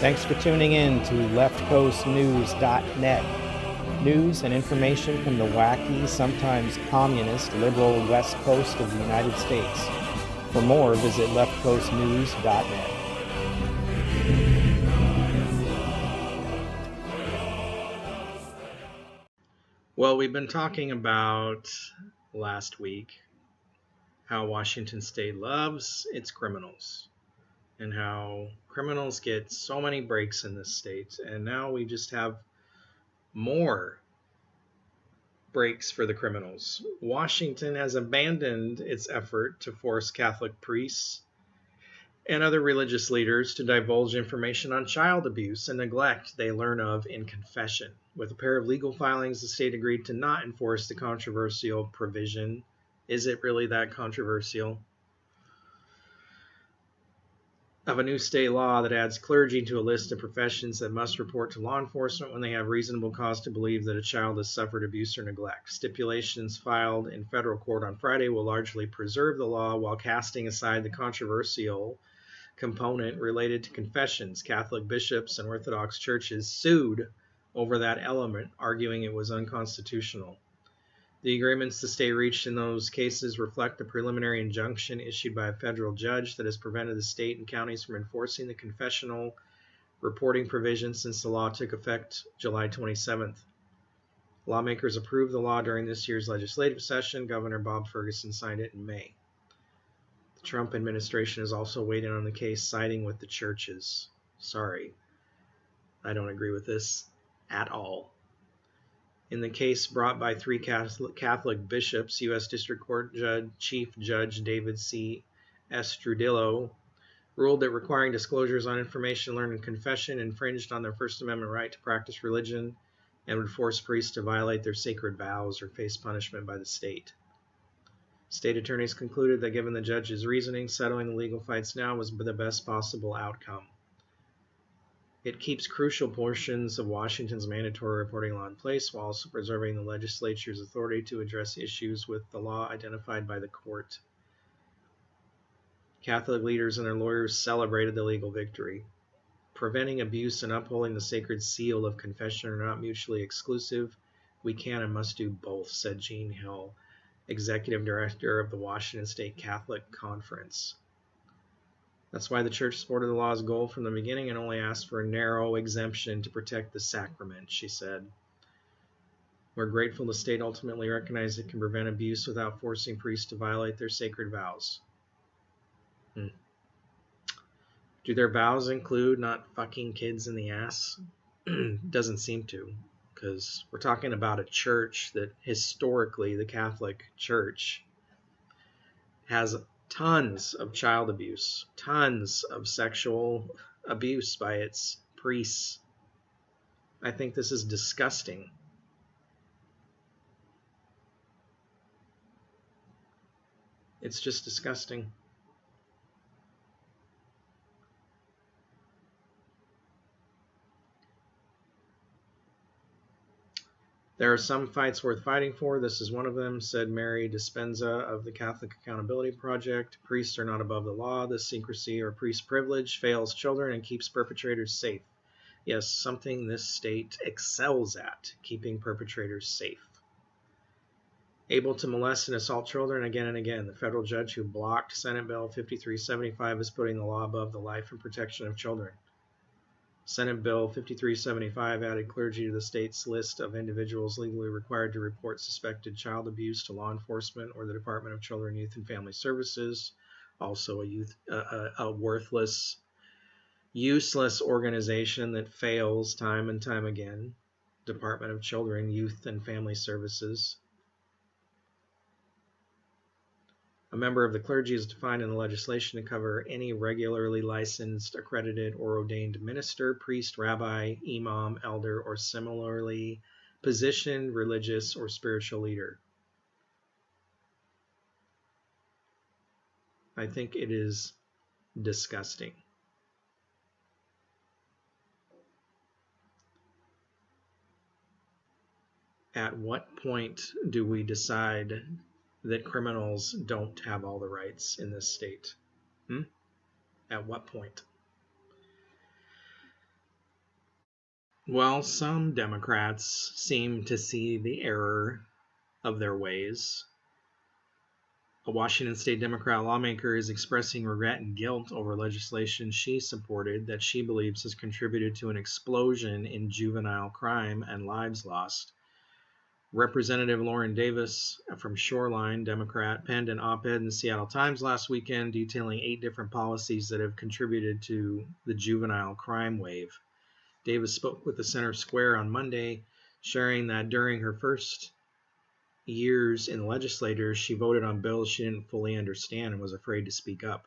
Thanks for tuning in to leftcoastnews.net. News and information from the wacky, sometimes communist, liberal west coast of the United States. For more, visit leftcoastnews.net. Well, we've been talking about last week how Washington State loves its criminals and how criminals get so many breaks in this state. And now we just have more breaks for the criminals. Washington has abandoned its effort to force Catholic priests and other religious leaders to divulge information on child abuse and neglect they learn of in confession. With a pair of legal filings, the state agreed to not enforce the controversial provision. Is it really that controversial? Of a new state law that adds clergy to a list of professions that must report to law enforcement when they have reasonable cause to believe that a child has suffered abuse or neglect. Stipulations filed in federal court on Friday will largely preserve the law while casting aside the controversial component related to confessions. Catholic bishops and Orthodox churches sued over that element, arguing it was unconstitutional. The agreements the state reached in those cases reflect a preliminary injunction issued by a federal judge that has prevented the state and counties from enforcing the confessional reporting provision since the law took effect July 27th. Lawmakers approved the law during this year's legislative session. Governor Bob Ferguson signed it in May. The Trump administration is also waiting on the case, siding with the churches. Sorry, I don't agree with this at all. In the case brought by three Catholic bishops, U.S. District Court Chief Judge David C. Estrudillo ruled that requiring disclosures on information learned in confession infringed on their First Amendment right to practice religion and would force priests to violate their sacred vows or face punishment by the state. State attorneys concluded that given the judge's reasoning, settling the legal fights now was the best possible outcome. It keeps crucial portions of Washington's mandatory reporting law in place while also preserving the legislature's authority to address issues with the law identified by the court. Catholic leaders and their lawyers celebrated the legal victory. Preventing abuse and upholding the sacred seal of confession are not mutually exclusive. We can and must do both, said Jean Hill, executive director of the Washington State Catholic Conference. That's why the church supported the law's goal from the beginning and only asked for a narrow exemption to protect the sacrament, she said. We're grateful the state ultimately recognized it can prevent abuse without forcing priests to violate their sacred vows. Do their vows include not fucking kids in the ass? Doesn't seem to, because we're talking about a church that historically, the Catholic Church, has tons of child abuse, tons of sexual abuse by its priests. I think this is disgusting. It's just disgusting. There are some fights worth fighting for. This is one of them, said Mary Dispenza of the Catholic Accountability Project. Priests are not above the law. This secrecy or priest privilege fails children and keeps perpetrators safe. Yes, something this state excels at, keeping perpetrators safe. Able to molest and assault children again and again. The federal judge who blocked Senate Bill 5375 is putting the law above the life and protection of children. Senate Bill 5375 added clergy to the state's list of individuals legally required to report suspected child abuse to law enforcement or the Department of Children, Youth, and Family Services, also a worthless, useless organization that fails time and time again. Department of Children, Youth, and Family Services. A member of the clergy is defined in the legislation to cover any regularly licensed, accredited, or ordained minister, priest, rabbi, imam, elder, or similarly positioned religious or spiritual leader. I think it is disgusting. At what point do we decide that criminals don't have all the rights in this state? At what point? Well, some Democrats seem to see the error of their ways. A Washington State Democrat lawmaker is expressing regret and guilt over legislation she supported that she believes has contributed to an explosion in juvenile crime and lives lost. Representative Lauren Davis from Shoreline, Democrat, penned an op-ed in the Seattle Times last weekend detailing 8 different policies that have contributed to the juvenile crime wave. Davis spoke with the Center Square on Monday, sharing that during her first years in the legislature, she voted on bills she didn't fully understand and was afraid to speak up.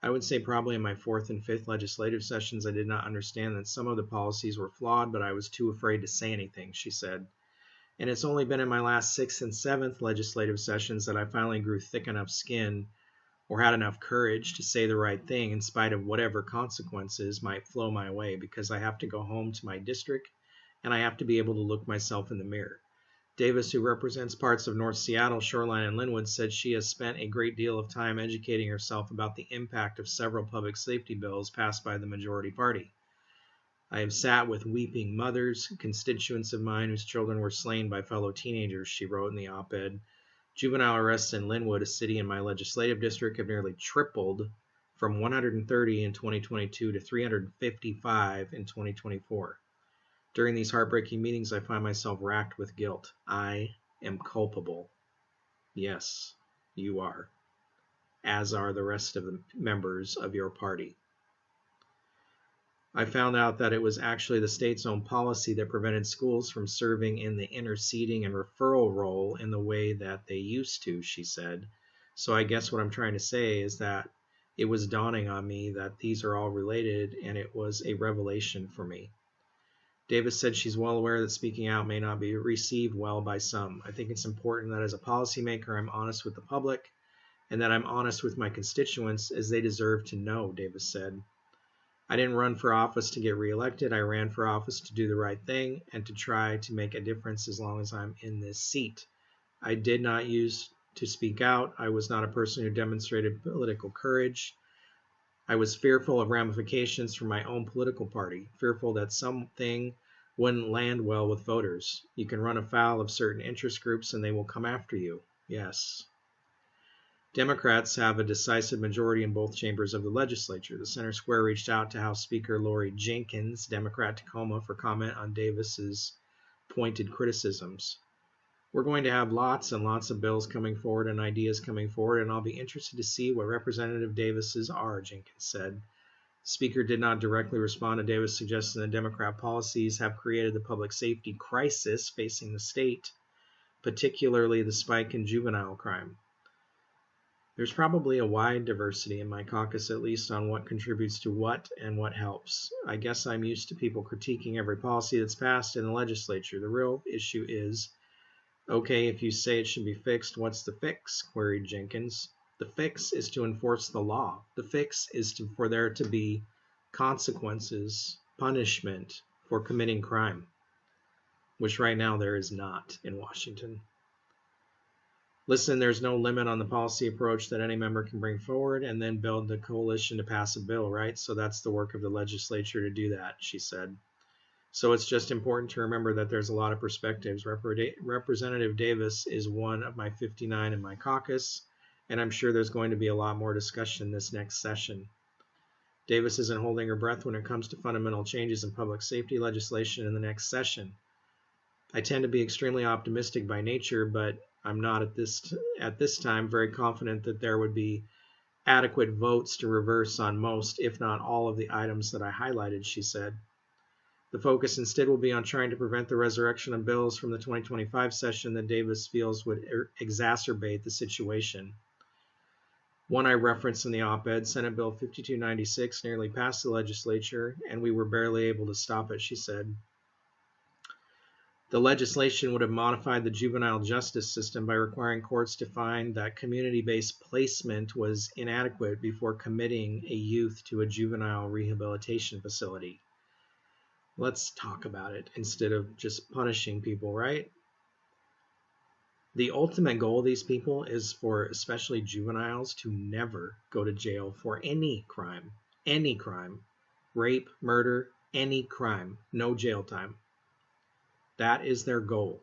I would say probably in my 4th and 5th legislative sessions, I did not understand that some of the policies were flawed, but I was too afraid to say anything, she said. And it's only been in my last 6th and 7th legislative sessions that I finally grew thick enough skin or had enough courage to say the right thing in spite of whatever consequences might flow my way, because I have to go home to my district and I have to be able to look myself in the mirror. Davis, who represents parts of North Seattle, Shoreline, and Linwood, said she has spent a great deal of time educating herself about the impact of several public safety bills passed by the majority party. I have sat with weeping mothers, constituents of mine whose children were slain by fellow teenagers, she wrote in the op-ed. Juvenile arrests in Linwood, a city in my legislative district, have nearly tripled from 130 in 2022 to 355 in 2024. During these heartbreaking meetings, I find myself racked with guilt. I am culpable. Yes, you are, as are the rest of the members of your party. I found out that it was actually the state's own policy that prevented schools from serving in the interceding and referral role in the way that they used to, she said. So I guess what I'm trying to say is that it was dawning on me that these are all related, and it was a revelation for me. Davis said she's well aware that speaking out may not be received well by some. I think it's important that as a policymaker, I'm honest with the public and that I'm honest with my constituents, as they deserve to know, Davis said. I didn't run for office to get reelected. I ran for office to do the right thing and to try to make a difference as long as I'm in this seat. I did not use to speak out. I was not a person who demonstrated political courage. I was fearful of ramifications for my own political party, fearful that something wouldn't land well with voters. You can run afoul of certain interest groups and they will come after you. Yes. Democrats have a decisive majority in both chambers of the legislature. The Center Square reached out to House Speaker Lori Jenkins, Democrat Tacoma, for comment on Davis's pointed criticisms. We're going to have lots and lots of bills coming forward and ideas coming forward, and I'll be interested to see what Representative Davis's are, Jenkins said. The Speaker did not directly respond to Davis' suggestion that Democrat policies have created the public safety crisis facing the state, particularly the spike in juvenile crime. There's probably a wide diversity in my caucus, at least on what contributes to what and what helps. I guess I'm used to people critiquing every policy that's passed in the legislature. The real issue is, okay, if you say it should be fixed, what's the fix? Queried Jenkins. The fix is to enforce the law. The fix is for there to be consequences, punishment for committing crime, which right now there is not in Washington. Listen, there's no limit on the policy approach that any member can bring forward and then build the coalition to pass a bill, right? So that's the work of the legislature to do that, she said. So it's just important to remember that there's a lot of perspectives. Representative Davis is one of my 59 in my caucus, and I'm sure there's going to be a lot more discussion this next session. Davis isn't holding her breath when it comes to fundamental changes in public safety legislation in the next session. I tend to be extremely optimistic by nature, but I'm not at this time very confident that there would be adequate votes to reverse on most, if not all, of the items that I highlighted, she said. The focus instead will be on trying to prevent the resurrection of bills from the 2025 session that Davis feels would exacerbate the situation. One I referenced in the op-ed, Senate Bill 5296, nearly passed the legislature, and we were barely able to stop it, she said. The legislation would have modified the juvenile justice system by requiring courts to find that community-based placement was inadequate before committing a youth to a juvenile rehabilitation facility. Let's talk about it instead of just punishing people, right? The ultimate goal of these people is for especially juveniles to never go to jail for any crime, rape, murder, any crime, no jail time. That is their goal.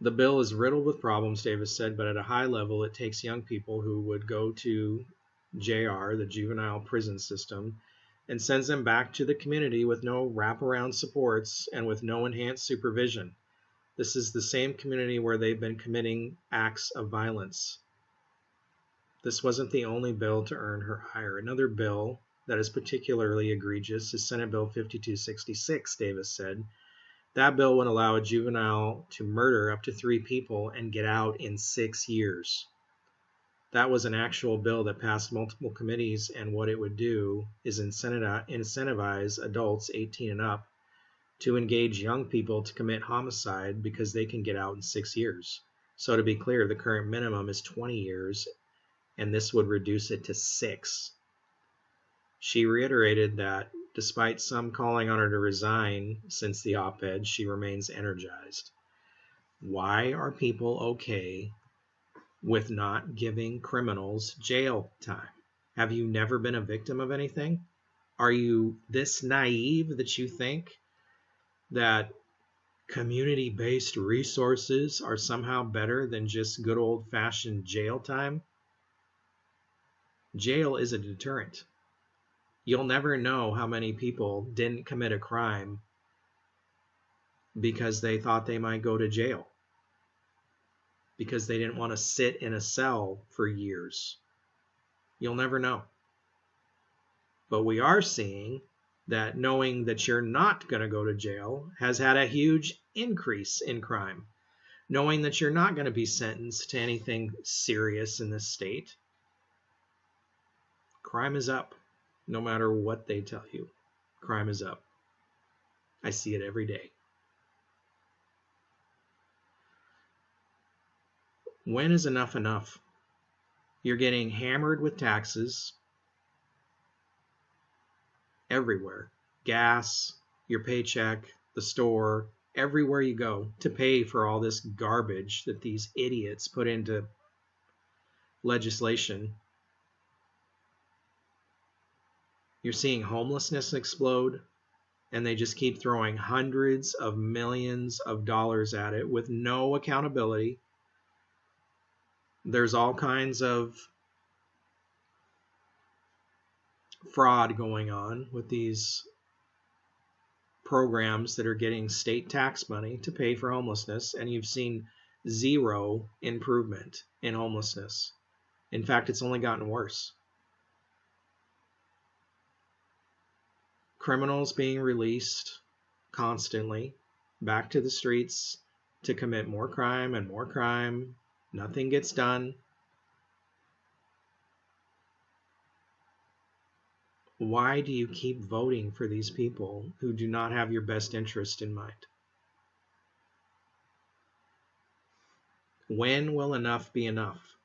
The bill is riddled with problems, Davis said, but at a high level, it takes young people who would go to JR, the juvenile prison system, and sends them back to the community with no wraparound supports and with no enhanced supervision. This is the same community where they've been committing acts of violence. This wasn't the only bill to earn her ire. Another bill that is particularly egregious is Senate Bill 5266, Davis said. That bill would allow a juvenile to murder up to 3 people and get out in 6 years. That was an actual bill that passed multiple committees, and what it would do is incentivize adults 18 and up to engage young people to commit homicide because they can get out in 6 years. So to be clear, the current minimum is 20 years, and this would reduce it to 6. She reiterated that despite some calling on her to resign since the op-ed, she remains energized. Why are people okay with not giving criminals jail time? Have you never been a victim of anything? Are you this naive that you think that community-based resources are somehow better than just good old-fashioned jail time? Jail is a deterrent. You'll never know how many people didn't commit a crime because they thought they might go to jail, because they didn't want to sit in a cell for years. You'll never know. But we are seeing that knowing that you're not going to go to jail has had a huge increase in crime. Knowing that you're not going to be sentenced to anything serious in this state, crime is up. No matter what they tell you, crime is up. I see it every day. When is enough enough? You're getting hammered with taxes everywhere. Gas, your paycheck, the store, everywhere you go to pay for all this garbage that these idiots put into legislation. You're seeing homelessness explode, and they just keep throwing hundreds of millions of dollars at it with no accountability. There's all kinds of fraud going on with these programs that are getting state tax money to pay for homelessness, and you've seen zero improvement in homelessness. In fact, it's only gotten worse. Criminals being released constantly back to the streets to commit more crime and more crime. Nothing gets done. Why do you keep voting for these people who do not have your best interest in mind? When will enough be enough?